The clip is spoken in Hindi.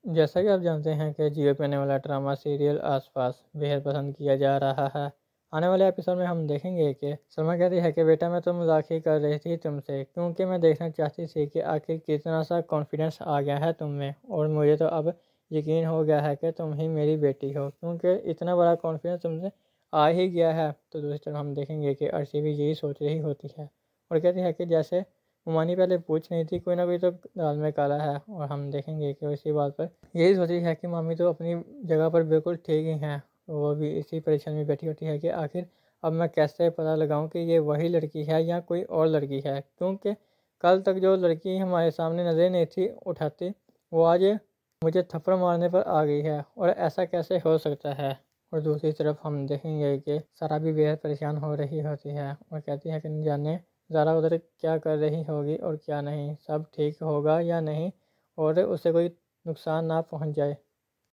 जैसा कि आप जानते हैं कि जियो पे आने वाला ड्रामा सीरियल आस-पास बेहद पसंद किया जा रहा है। आने वाले एपिसोड में हम देखेंगे कि सलमा कहती है कि बेटा मैं तो मज़ाक ही कर रही थी तुमसे, क्योंकि मैं देखना चाहती थी कि आखिर कितना सा कॉन्फिडेंस आ गया है तुम में, और मुझे तो अब यकीन हो गया है कि तुम ही मेरी बेटी हो, क्योंकि इतना बड़ा कॉन्फिडेंस तुमसे आ ही गया है। तो दूसरी तरफ हम देखेंगे कि अर्शी भी यही सोच रही होती है और कहती है कि जैसे हुमानी पहले पूछ नहीं थी, कोई ना कोई तो दाल में काला है। और हम देखेंगे कि इसी बात पर यही सोची है कि मामी तो अपनी जगह पर बिल्कुल ठीक ही हैं। वो भी इसी परेशानी में बैठी होती है कि आखिर अब मैं कैसे पता लगाऊं कि ये वही लड़की है या कोई और लड़की है, क्योंकि कल तक जो लड़की हमारे सामने नजर नहीं थी उठाती, वो आज मुझे थप्पड़ मारने पर आ गई है, और ऐसा कैसे हो सकता है। और दूसरी तरफ हम देखेंगे कि सारा भी बेहद परेशान हो रही होती है और कहती है कि न जाने ज़ारा उधर क्या कर रही होगी और क्या नहीं, सब ठीक होगा या नहीं, और उसे कोई नुकसान ना पहुंच जाए।